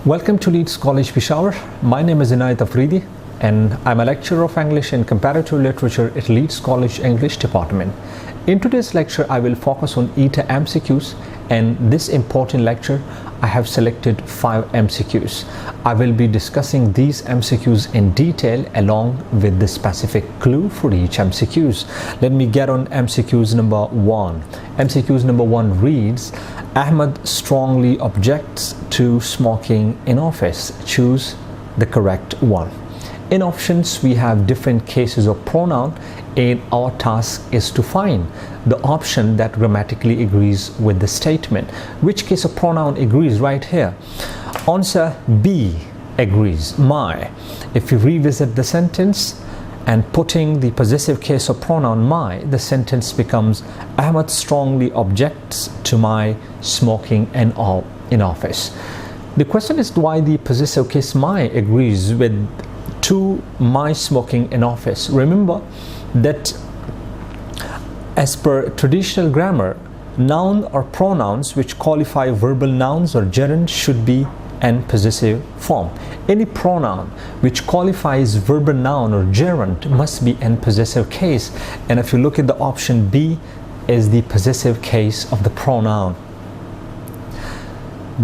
Welcome to Leeds College Peshawar. My name is Inayat Afridi and I'm a lecturer of English and Comparative Literature at Leeds College English Department. In today's lecture, I will focus on ETEA MCQs, and this important lecture I have selected 5 MCQs. I will be discussing these MCQs in detail along with the specific clue for each MCQs. Let me get on MCQs number 1. MCQs number 1 reads, Ahmed strongly objects to smoking in office. Choose the correct one. In options, we have different cases of pronoun, and our task is to find the option that grammatically agrees with the statement. Which case of pronoun agrees right here? Answer B agrees, my. If you revisit the sentence and putting the possessive case of pronoun my, the sentence becomes Ahmed strongly objects to my smoking in office. The question is why the possessive case my agrees with to my smoking in office. Remember that as per traditional grammar, noun or pronouns which qualify verbal nouns or gerund should be in possessive form. Any pronoun which qualifies verbal noun or gerund must be in possessive case, and if you look at the option B is the possessive case of the pronoun.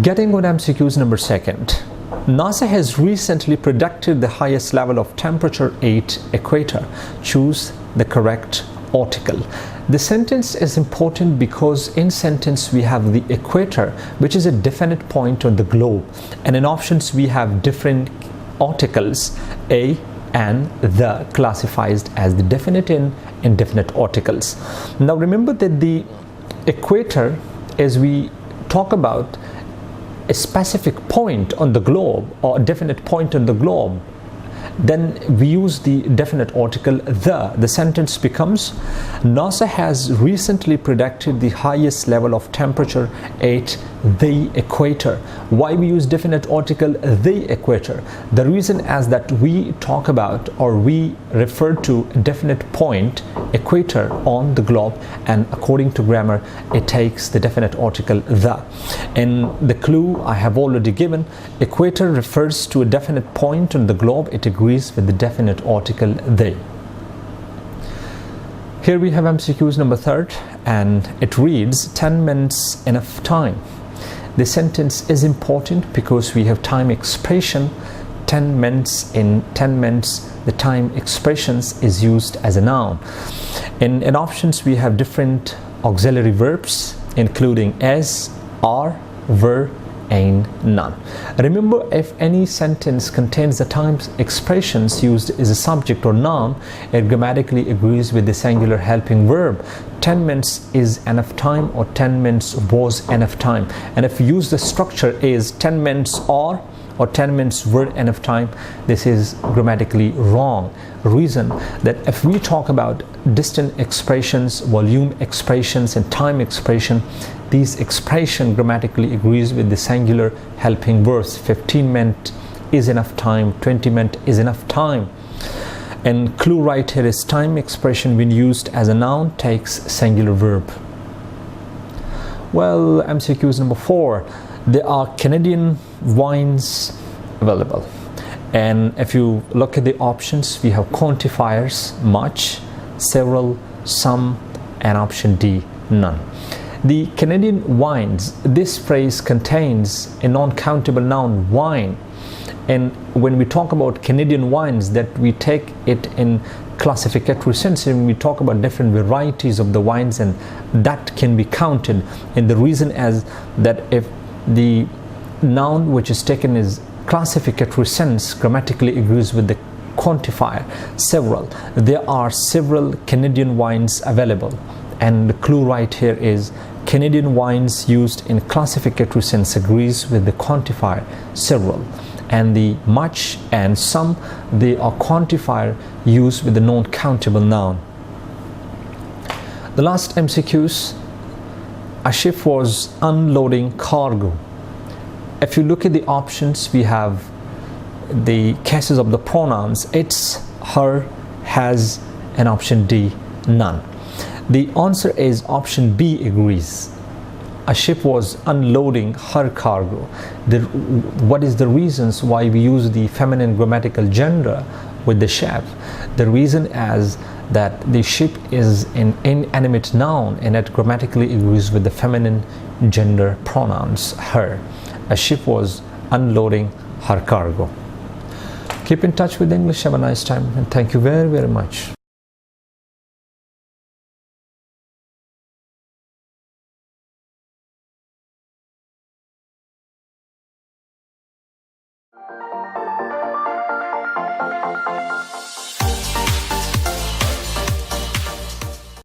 Getting on MCQs number 2. NASA has recently predicted the highest level of temperature at equator. Choose the correct article. The sentence is important because in sentence we have the equator, which is a definite point on the globe, and in options we have different articles, a and the, classified as the definite and indefinite articles. Now remember that the equator, as we talk about a specific point on the globe or a definite point on the globe, then we use the definite article the. The sentence becomes NASA has recently predicted the highest level of temperature at the equator. Why we use definite article the equator? The reason is that we talk about or we refer to a definite point, equator, on the globe, and according to grammar it takes the definite article the. In the clue I have already given, equator refers to a definite point on the globe. It agrees with the definite article they. Here we have MCQs number 3, and it reads 10 minutes enough time. The sentence is important because we have time expression 10 minutes. In 10 minutes the time expressions is used as a noun. In options we have different auxiliary verbs including as, are, were, and none. Remember, if any sentence contains the time expressions used as a subject or noun, it grammatically agrees with the singular helping verb. 10 minutes is enough time or 10 minutes was enough time. And if you use the structure is 10 minutes are or 10 minutes were enough time, this is grammatically wrong. Reason that if we talk about distant expressions, volume expressions, and time expression, these expression grammatically agrees with the singular helping verbs. 15 minutes is enough time, 20 minutes is enough time. And clue right here is time expression when used as a noun takes singular verb. Well, MCQs number 4. There are Canadian wines available, and if you look at the options we have quantifiers much, several, some, and option D none. The Canadian wines, this phrase contains a non-countable noun wine, and when we talk about Canadian wines that we take it in classificatory sense, and we talk about different varieties of the wines, and that can be counted. And the reason is that if the noun which is taken is classificatory sense grammatically agrees with the quantifier several. There are several Canadian wines available, and the clue right here is Canadian wines used in classificatory sense agrees with the quantifier several, and the much and some, they are quantifier used with the non-countable noun. The last MCQs, a ship was unloading cargo. If you look at the options, we have the cases of the pronouns it's, her, has, and option D none. The answer is option B agrees. A ship was unloading her cargo. What is the reasons why we use the feminine grammatical gender with the ship? The reason is that the ship is an inanimate noun and it grammatically agrees with the feminine gender pronouns her. A ship was unloading her cargo. Keep in touch with English. Have a nice time and thank you very, very much.